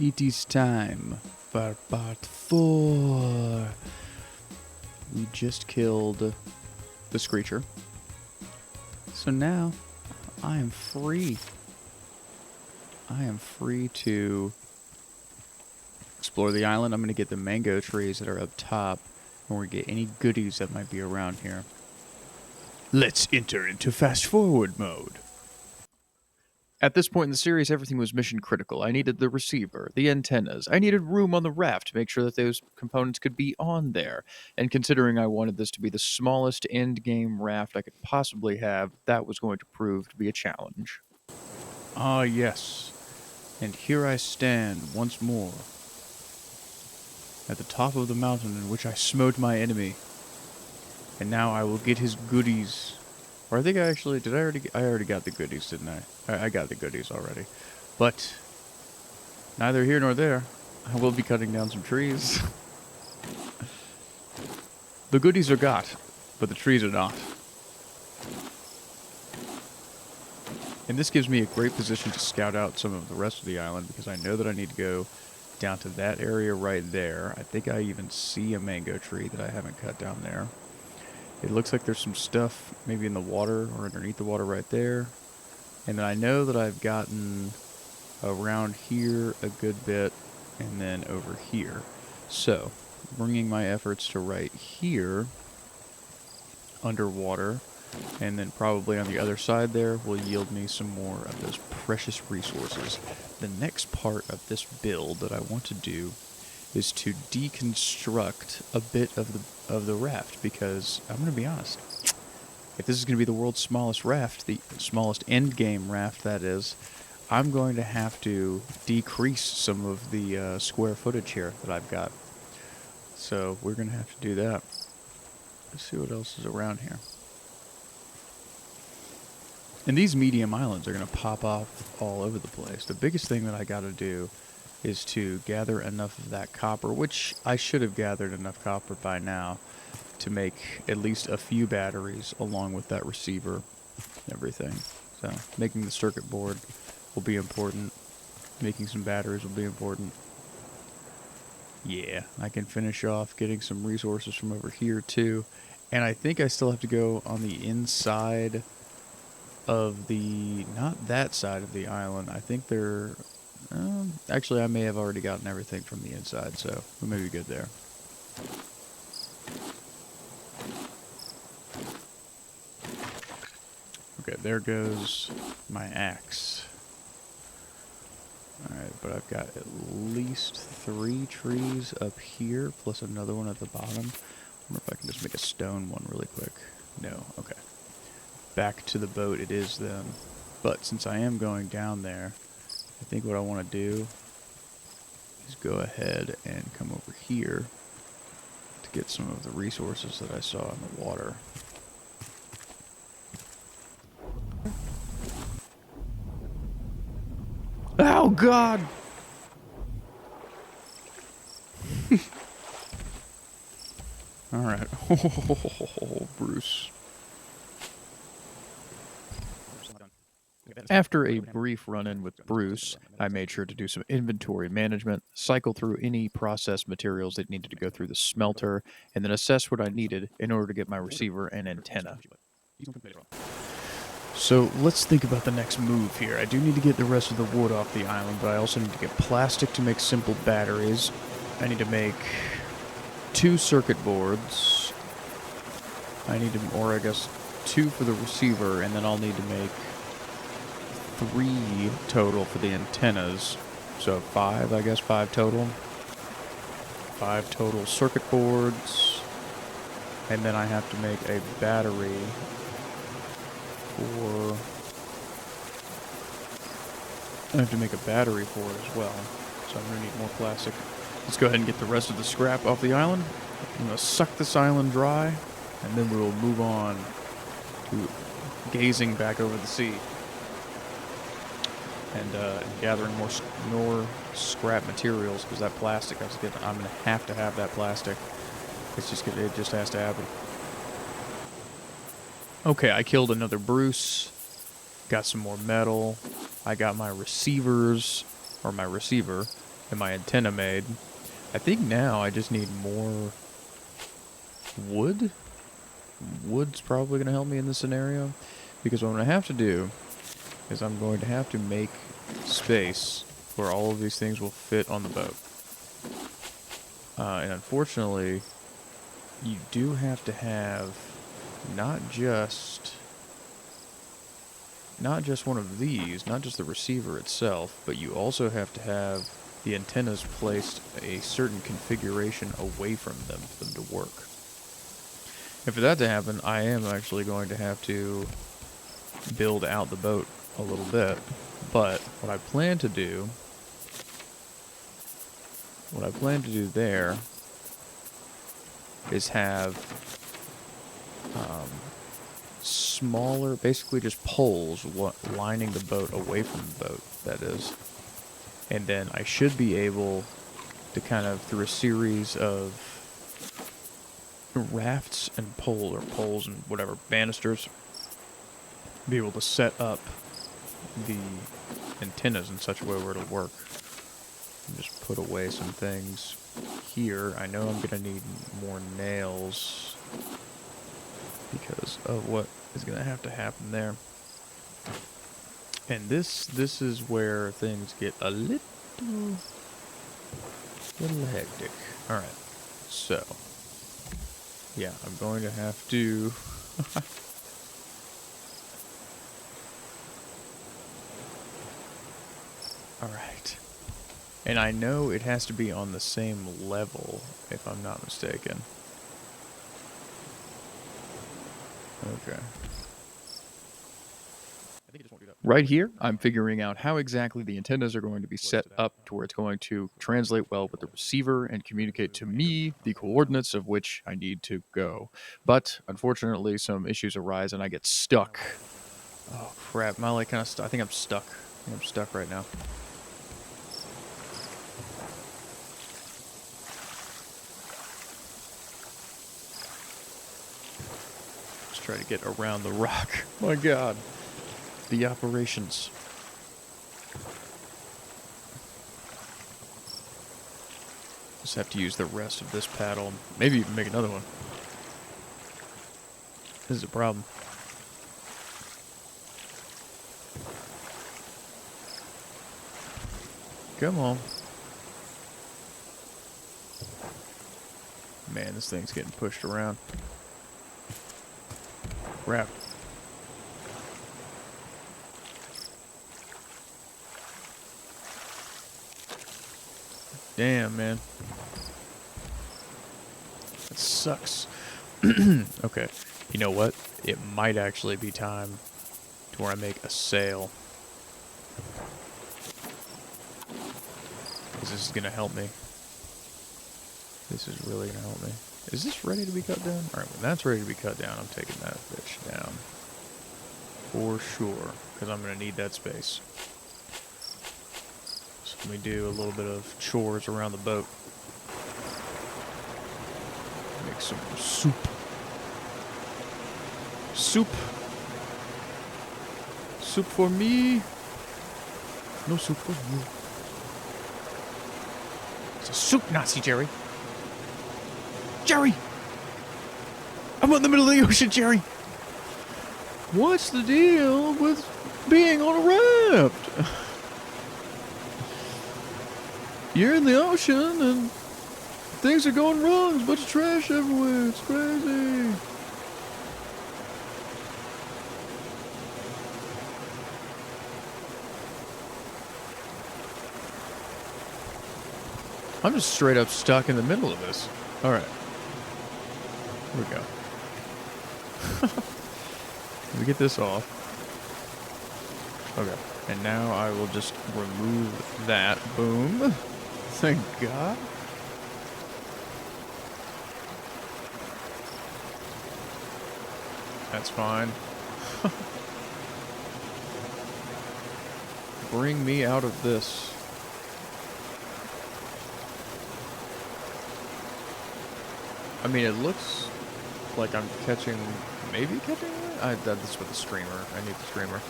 It is time for part 4. We just killed the Screecher. So now, I am free. I am free to explore the island. I'm going to get the mango trees that are up top, and we're going to get any goodies that might be around here. Let's enter into fast forward mode. At this point in the series, everything was mission critical. I needed the receiver, the antennas. I needed room on the raft to make sure that those components could be on there. And considering I wanted this to be the smallest end-game raft I could possibly have, that was going to prove to be a challenge. Ah, yes. And here I stand once more, at the top of the mountain in which I smote my enemy. And now I will get his goodies. Or I think I actually, I already got the goodies, didn't I? I got the goodies already. But, neither here nor there. I will be cutting down some trees. The goodies are got, but the trees are not. And this gives me a great position to scout out some of the rest of the island, because I know that I need to go down to that area right there. I think I even see a mango tree that I haven't cut down there. It looks like there's some stuff maybe in the water or underneath the water right there. And then I know that I've gotten around here a good bit and then over here. So, bringing my efforts to right here, underwater, and then probably on the other side there will yield me some more of those precious resources. The next part of this build that I want to do is to deconstruct a bit of the raft, because I'm going to be honest, if this is going to be the world's smallest raft, the smallest end game raft that is, I'm going to have to decrease some of the square footage here that I've got. So we're going to have to do that. Let's see what else is around here. And these medium islands are going to pop off all over the place. The biggest thing that I got to do is to gather enough of that copper, which I should have gathered enough copper by now to make at least a few batteries along with that receiver and everything. So making the circuit board will be important. Making some batteries will be important. Yeah, I can finish off getting some resources from over here too. And I think I still have to go on the inside of the, not that side of the island. I think they're, actually I may have already gotten everything from the inside, so we may be good there. Okay, there goes my axe. Alright, but I've got at least 3 trees up here, plus another one at the bottom. I wonder if I can just make a stone one really quick. No, okay. Back to the boat it is then. But since I am going down there, I think what I want to do is go ahead and come over here to get some of the resources that I saw in the water. Oh, God! Alright. Oh, Bruce. After a brief run-in with Bruce, I made sure to do some inventory management, cycle through any processed materials that needed to go through the smelter, and then assess what I needed in order to get my receiver and antenna. So let's think about the next move here. I do need to get the rest of the wood off the island, but I also need to get plastic to make simple batteries. I need to make 2 circuit boards. I need to, or I guess 2 for the receiver, and then I'll need to make 3 total for the antennas. So 5, I guess, 5 total. 5 total circuit boards. And then I have to make a battery for... I have to make a battery for it as well. So I'm going to need more plastic. Let's go ahead and get the rest of the scrap off the island. I'm going to suck this island dry, and then we will move on to gazing back over the sea. And gathering more scrap materials, because that plastic I'm going to have that plastic. It just has to happen. Okay, I killed another Bruce. Got some more metal. I got my receivers, or my receiver, and my antenna made. I think now I just need more wood. Wood's probably going to help me in this scenario, because what I'm going to have to do is I'm going to have to make space where all of these things will fit on the boat. And unfortunately, you do have to have not just one of these, not just the receiver itself, but you also have to have the antennas placed a certain configuration away from them for them to work. And for that to happen, I am actually going to have to build out the boat a little bit. But what I plan to do there is have smaller, basically just poles lining the boat away from the boat, that is. And then I should be able to kind of, through a series of rafts and poles and whatever, banisters, be able to set up the antennas in such a way where it'll work. And just put away some things here. I know I'm going to need more nails because of what is going to have to happen there. And this is where things get a little hectic. Alright, so yeah, I'm going to have to alright. And I know it has to be on the same level, if I'm not mistaken. Okay. Right here, I'm figuring out how exactly the antennas are going to be set up to where it's going to translate well with the receiver and communicate to me the coordinates of which I need to go. But, unfortunately, some issues arise and I get stuck. Oh, crap. Am I like kind of stuck? I think I'm stuck. I'm stuck right now. Let's try to get around the rock. My God. The operations. Just have to use the rest of this paddle. Maybe even make another one. This is a problem. Come on. Man, this thing's getting pushed around. Crap. Damn, man. That sucks. Okay. You know what? It might actually be time to where I make a sail. Because this is going to help me. This is really going to help me. Is this ready to be cut down? Alright, when that's ready to be cut down, I'm taking that bitch down. For sure. Because I'm going to need that space. Let me do a little bit of chores around the boat. Make some soup. Soup. Soup for me. No soup for you. It's a soup Nazi, Jerry. Jerry! I'm in the middle of the ocean, Jerry. What's the deal with being on a raft? You're in the ocean and things are going wrong. There's a bunch of trash everywhere. It's crazy. I'm just straight up stuck in the middle of this. Alright. Here we go. Let me get this off. Okay. And now I will just remove that. Boom. Thank God. That's fine. Bring me out of this. I mean, it looks like I'm catching... Maybe catching it? That's with the streamer. I need the streamer.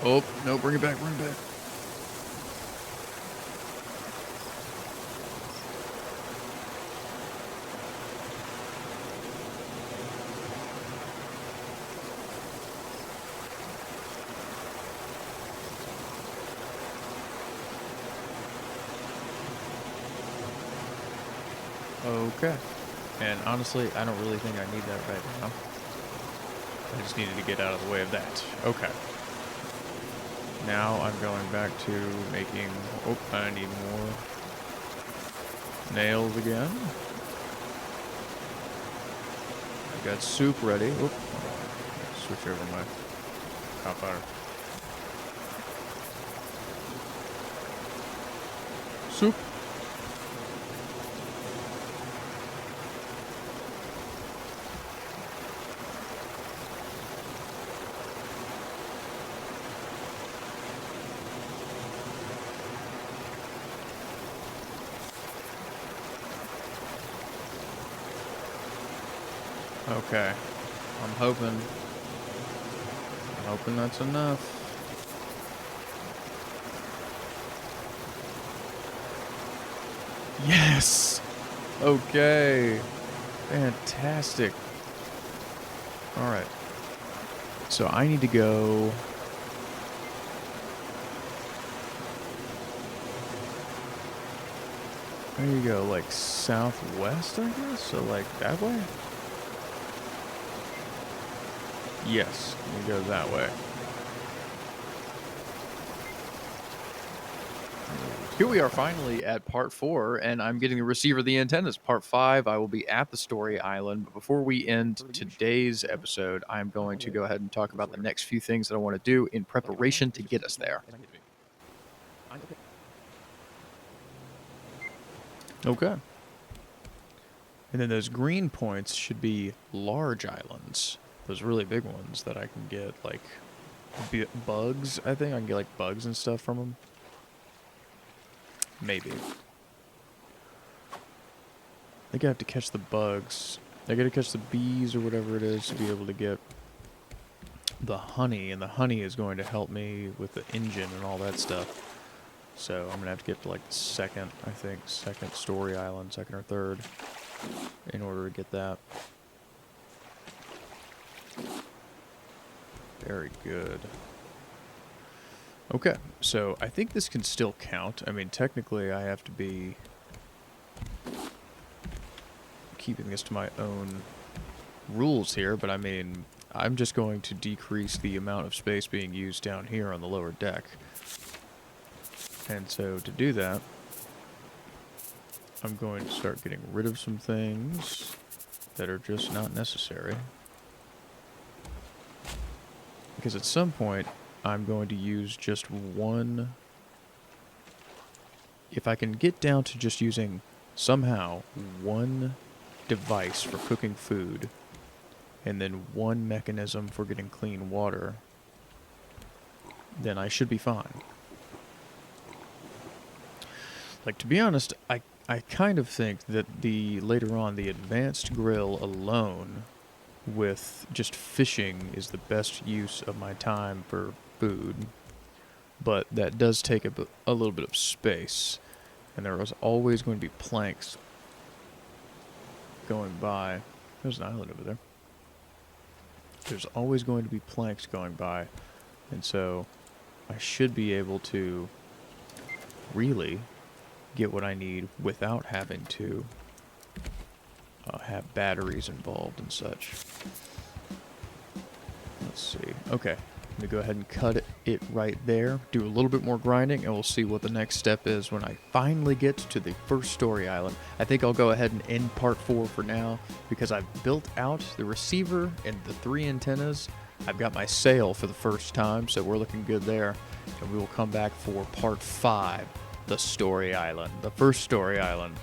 Oh, no, bring it back, bring it back. Okay. And honestly, I don't really think I need that right now. I just needed to get out of the way of that. Okay. Now I'm going back to making... Oh, I need more nails again. I got soup ready. Oop. Switch over my hot fire. Soup. Okay. I'm hoping that's enough. Yes! Okay. Fantastic. Alright. So I need to go... There you go, like southwest, I guess? So like that way? Yes, we go that way. Here we are finally at part 4, and I'm getting the receiver of the antennas. Part 5, I will be at the story island. But before we end today's episode, I'm going to go ahead and talk about the next few things that I want to do in preparation to get us there. Okay. And then those green points should be large islands. Those really big ones that I can get, like, bugs, I think. I can get, like, bugs and stuff from them. Maybe. I think I have to catch the bugs. I gotta catch the bees or whatever it is to be able to get the honey. And the honey is going to help me with the engine and all that stuff. So I'm gonna have to get to, like, the second story island, second or third, in order to get that. Very good. Okay, so I think this can still count. I mean, technically I have to be keeping this to my own rules here, but I mean, I'm just going to decrease the amount of space being used down here on the lower deck. And so to do that, I'm going to start getting rid of some things that are just not necessary. Because at some point, I'm going to use just one... If I can get down to just using, somehow, one device for cooking food, and then one mechanism for getting clean water, then I should be fine. Like, to be honest, I kind of think that later on, the advanced grill alone with just fishing is the best use of my time for food, but that does take a little bit of space, and there is always going to be planks going by. There's an island over there. There's always going to be planks going by, and so I should be able to really get what I need without having to have batteries involved and such. Let's see. Okay, let me go ahead and cut it right there. Do a little bit more grinding, and we'll see what the next step is when I finally get to the first story island. I think I'll go ahead and end part 4 for now, because I've built out the receiver and the 3 antennas. I've got my sail for the first time, so we're looking good there. And we will come back for part 5, the story island, the first story island.